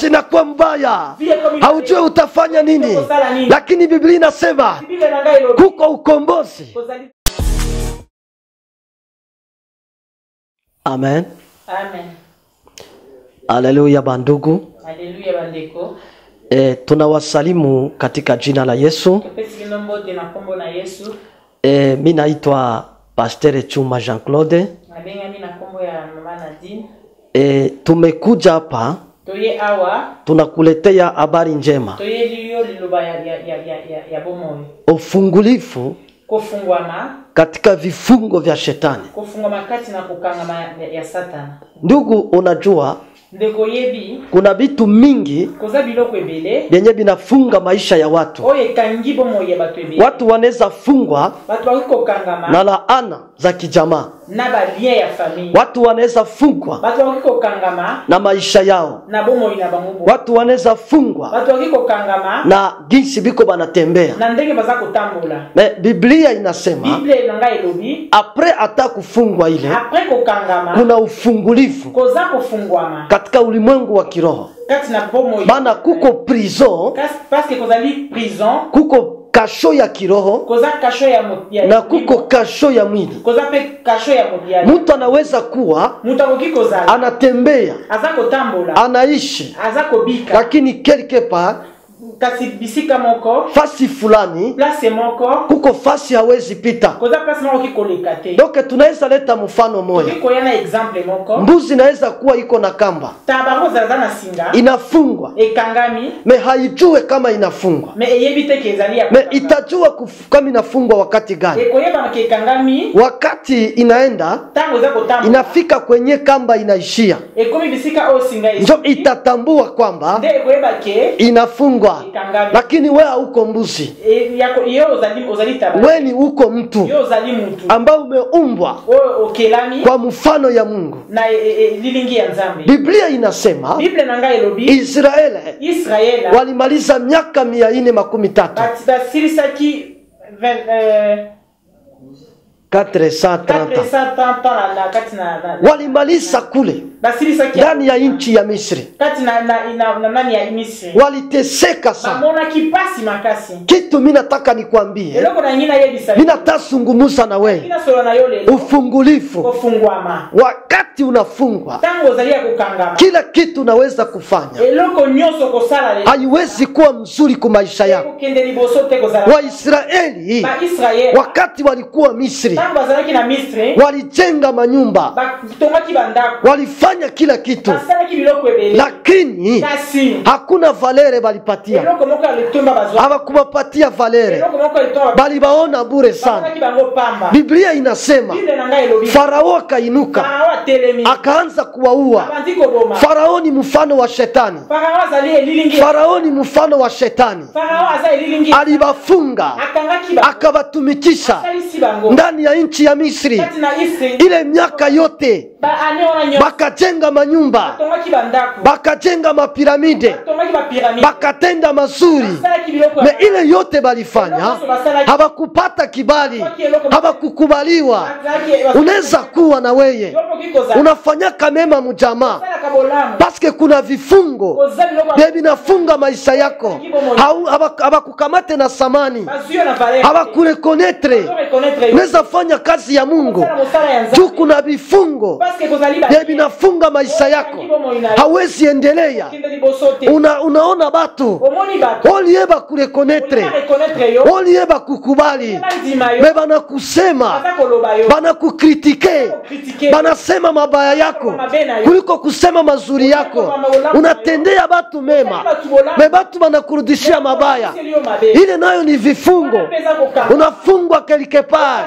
maisha inakuwa mbaya, haujui utafanya nini. Lakini Biblia inasema kuko ukombozi. Amen. Amen. Haleluya bandugu. Haleluya bandeko. Tunawasalimu katika jina la Yesu. Mimi naitwa Pasteur Chuma Jean-Claude. Tumekuja hapa tunakuletea habari njema, ufungulifu katika vifungo vya shetani. Ndugu, unajua kuna vitu mingi yenye binafunga maisha ya watu. Watu wanaweza fungwa na laana za kijamaa. Watu wanaweza fungwa na maisha yao. Watu wanaweza fungwa na jinsi biko banatembea. Biblia inasema apres ata kufungwa ile kuna ufungulifu katika ulimwengu wa kiroho. Maana kuko prison, kuko kasho ya kiroho na kuko kasho ya mwili. Mtu anaweza kuwa anatembea, anaishi, lakini quelque part fasi fulani kuko fasi hawezi pita. Donc tunaweza leta mfano moja. Mbuzi inaweza kuwa iko na kamba, inafungwa, me haijue kama inafungwa. Me itajua kama inafungwa wakati gani. Wakati inaenda inafika kwenye kamba inaishia, njo itatambua kwamba inafungwa. Lakini wewe hauko mbuzi, wewe ni uko mtu ambao umeumbwa kwa mfano ya Mungu. Biblia inasema Israeli walimaliza miaka 430. 430 walimaliza kule ndani ya nchi ya Misri. Waliteseka sana. Kitu mimi nataka nikwambie, mimi natazungumza na wewe ufungulifu. Wakati unafungwa, kila kitu unaweza kufanya haiwezi kuwa mzuri kwa maisha yako. Waisraeli wakati walikuwa Misri walijenga manyumba, walifanya kila kitu, lakini hakuna valere walipatia. Hawakuwapatia valere, bali baona bure sana. Biblia inasema Farao akainuka akaanza kuwaua. Farao ni mfano wa shetani. Farao ni mfano wa shetani. Aliwafunga akawatumikisha ndani ya nchi ya Misri. Ile miaka yote bakajenga manyumba, bakajenga mapiramide, bakatenda mazuri. Na ile yote balifanya hawakupata kibali, hawakukubaliwa. Unaweza kuwa na wewe unafanya kamema mjamaa, paske kuna vifungo vinafunga maisha yako. Hawakukamate na samani, hawakurekonetre. Unaweza fanya kazi ya Mungu juu kuna vifungo vinafunga maisha yako, hawezi endelea. Unaona batu walieba kurekonetre, walieba kukubali, me banakusema, banakukritike, banasema mabaya yako kuliko kusema mazuri yako. Unatendea batu mema, me batu banakurudishia mabaya. Ile nayo ni vifungo. Unafungwa quelque part,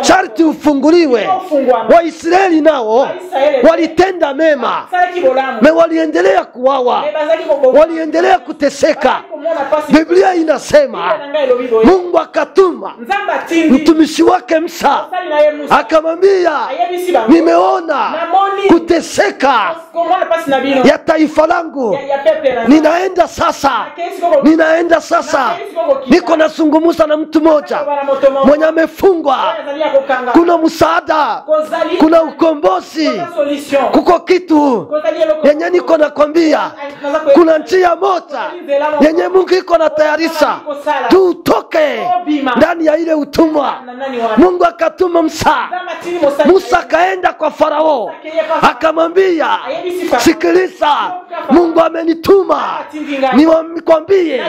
sharti ufunguliwe. Waisraeli nao walitenda mema, me waliendelea kuwawa, waliendelea kuteseka. Biblia inasema Mungu akatuma mtumishi wake Musa akamwambia, nimeona kuteseka ya taifa langu, ninaenda sasa, niko nazungumza na mtu mmoja mwenye amefungwa, kuna msaada, kuna ukombozi, kuko kitu yenye niko nakwambia, kuna njia moja yenye Mungu iko na tayarisha tutoke ndani ya ile utumwa. Mungu akatuma Musa kaenda kwa Farao akamwambia, sikiliza, Mungu amenituma nikwambie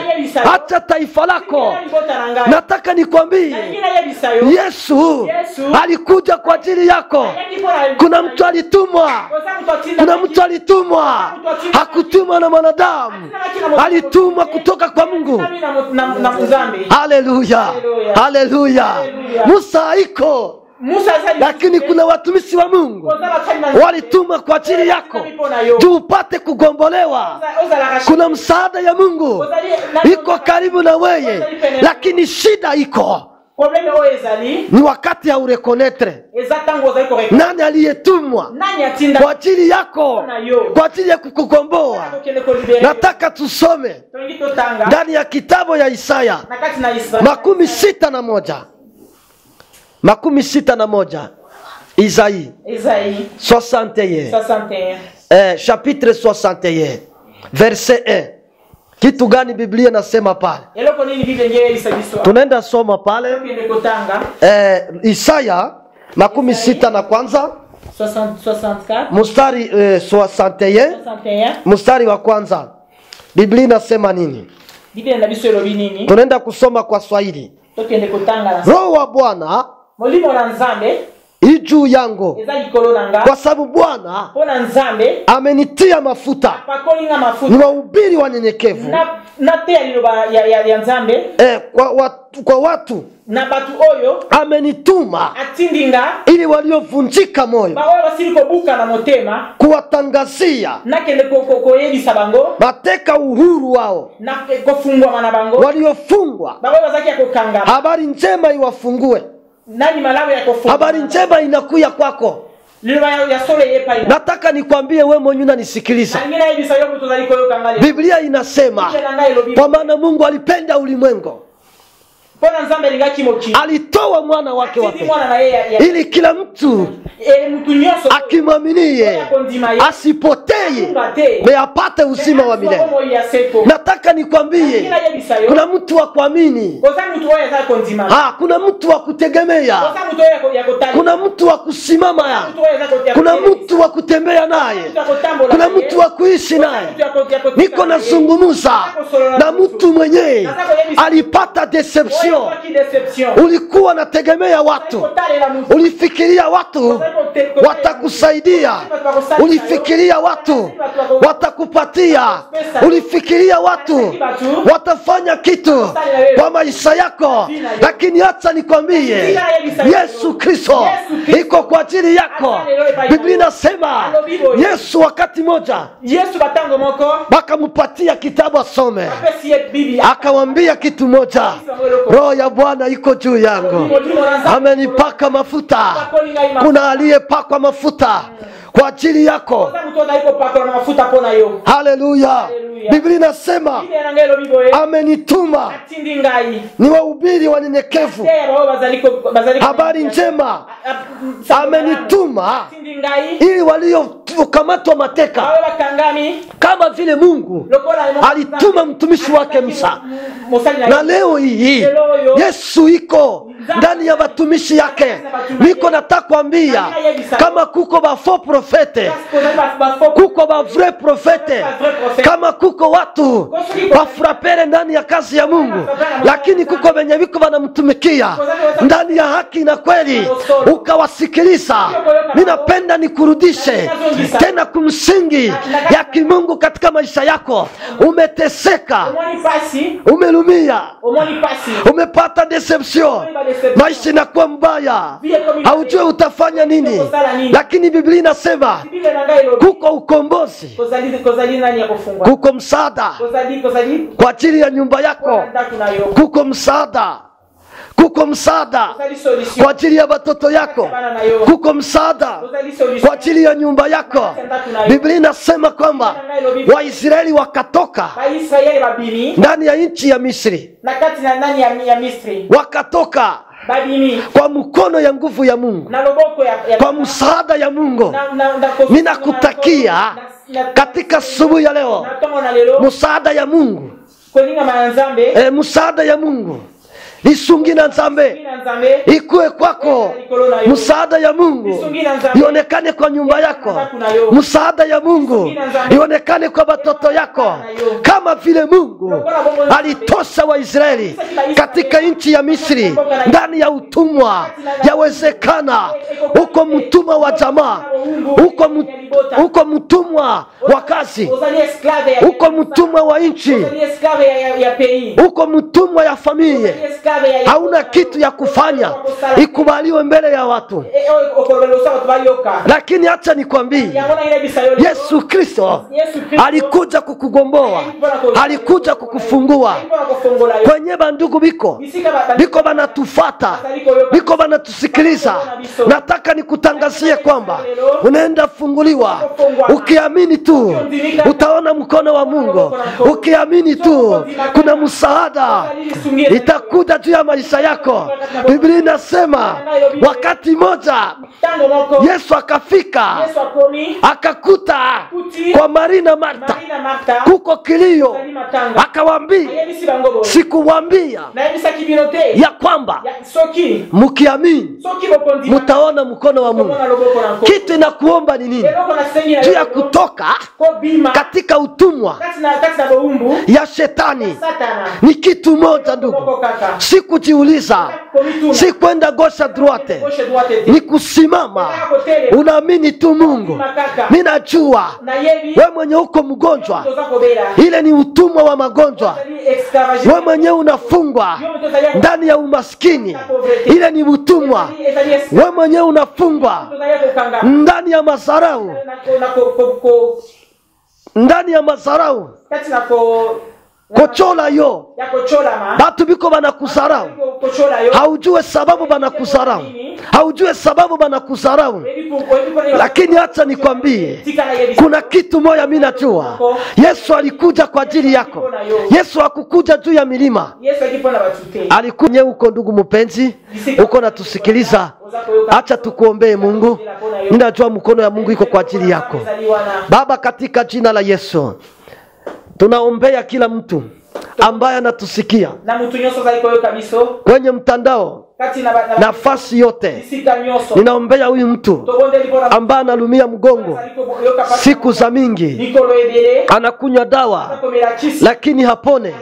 acha taifa lako. Nataka nikwambie Yesu alikuja kwa ajili yako. Kuna mtu alitumwa, hakutumwa na mwanadamu, alitumwa kutoka kwa Mungu. Haleluya. Musa iko, lakini kuna watumishi wa Mungu walitumwa kwa ajili yako juu upate kugombolewa. Kuna msaada ya Mungu iko karibu na wewe, lakini shida iko ni wakati ya urekonetre. Nani aliyetumwa kwa ajili yako, kwa ajili ya kukugomboa? Nataka tusome ndani ya kitabu ya Isaya 61 Isaïe 61 chapitre 61 verset 1. Kitu gani Biblia nasema pale? Tunaenda soma pale Isaya 61 mstari 61 mstari wa kwanza. Biblia nasema nini? Tunaenda kusoma kwa Swahili. Roho wa Bwana juu yangu, kwa sababu Bwana amenitia mafuta niwahubiri wanyenyekevu kwa watu amenituma ili waliovunjika moyo kuwatangazia mateka uhuru wao, waliofungwa habari njema iwafungue. Habari njema inakuya kwako. Nataka nikwambie wewe mwenyewe unanisikiliza, Biblia inasema kwa maana Mungu alipenda ulimwengu alitoa mwana wake wa pekee ili kila mtu akimwaminie asipotee bali apate uzima wa milele. Nataka nikwambie kuna mtu wa kuamini, kuna mtu wa kutegemea, kuna mtu wa kusimama, kuna mtu wa kutembea naye, kuna mtu wa kuishi naye. Niko nazungumza na mtu mwenyewe alipata deception. Ulikuwa nategemea watu, ulifikiria watu watakusaidia, ulifikiria watu watakupatia, ulifikiria watu watafanya kitu kwa maisha yako, lakini acha nikwambie Yesu Kristo iko kwa ajili yako. Biblia inasema Yesu wakati moja bakamupatia kitabu asome, akamwambia kitu moja, Roho ya Bwana iko juu yangu, amenipaka mafuta. Kuna aliyepakwa mafuta kwa ajili yako. Haleluya. Biblia inasema amenituma niwahubiri wanyenyekevu habari njema. Amenituma ili waliokamatwa mateka, kama vile Mungu alituma mtumishi wake Musa. Na leo hii Yesu iko ndani ya watumishi yake. Niko nataka kuambia kama kuko ba faux prophète, kuko ba vrai prophète, kama kuko watu wafrapere ndani ya kazi ya Mungu, lakini kuko wenye wiko wanamtumikia ndani ya haki na kweli, ukawasikiliza. Ninapenda nikurudishe tena kumsingi ya kimungu katika maisha yako. Umeteseka, umelumia, umepata deception, maisha inakuwa mbaya, haujui utafanya nini. Lakini Biblia inasema kuko ukombozi, kuko msaada kwa ajili ya nyumba yako, kuko msaada, kuko msaada kwa ajili ya watoto yako, kuko msaada kwa ajili ya nyumba yako. Biblia inasema kwamba Waisraeli wakatoka ndani ya nchi ya Misri, wakatoka kwa mkono ya nguvu ya Mungu, kwa msaada ya Mungu. Ninakutakia katika asubuhi ya leo msaada ya Mungu, msaada ya Mungu lisungi na Nzambe ikuwe kwako. Msaada ya Mungu ionekane kwa nyumba yako, msaada ya Mungu ionekane kwa watoto yako. Kama vile Mungu alitosha Waisraeli katika nchi ya Misri ndani ya utumwa, yawezekana uko mtumwa wa jamaa, uko mtumwa wa kazi, uko mtumwa wa nchi, uko mtumwa ya familia. Hauna kitu ya kufanya ikubaliwe mbele ya watu. Lakini acha nikwambie, Yesu Kristo alikuja kukugomboa, alikuja kukufungua. Kwenye bandugu biko banatufata, biko banatusikiliza, nataka nikutangazie kwamba unaenda funguliwa. Ukiamini tu utaona mkono wa Mungu, ukiamini tu kuna msaada itakuja juu ya maisha yako. Biblia inasema wakati moja Yesu akafika, akakuta kwa Maria na Martha kuko kilio, akawaambia, sikuwaambia ya kwamba mkiamini mtaona mkono wa Mungu. Kitu inakuomba ni nini? Juu ya kutoka katika utumwa ya shetani ni kitu moja ndugu, si kujiuliza, si kwenda gosha droite, ni kusimama. Unaamini tu Mungu. Ninajua wewe mwenye uko mgonjwa, ile ni utumwa wa magonjwa. Wewe mwenye unafungwa ndani ya umaskini, ile ni utumwa. Wewe mwenye unafungwa ndani ya madharau, ndani ya madharau, kochola yo batu biko banakusarau, haujue sababu banakusarau, haujue sababu banakusarau. Lakini acha nikwambie, kuna kitu moja mimi najua. Yesu alikuja kwa ajili yako. Yesu hakukuja juu ya milima, alikuja huko. Ndugu mpenzi, uko natusikiliza, acha tukuombee Mungu. Ninajua mkono ya Mungu iko kwa ajili yako. Baba, katika jina la Yesu tunaombea kila mtu ambaye anatusikia kwenye mtandao, nafasi yote. Ninaombea huyu mtu ambaye analumia mgongo siku za mingi, anakunywa dawa lakini hapone.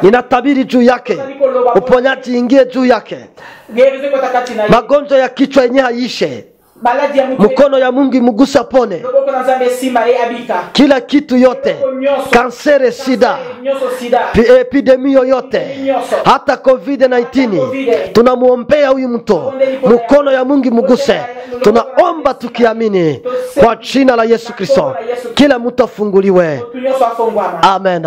Ninatabiri juu yake, uponyaji ingie juu yake. Magonjwa ya kichwa yenyewe haishe, mkono ya Mungu imuguse apone. Kila kitu yote, kansere, sida, epidemio yote, hata COVID-19, tunamuombea huyu mtu, mkono ya Mungu imuguse. Tunaomba tukiamini kwa jina la Yesu Kristo, kila mtu afunguliwe. Amen.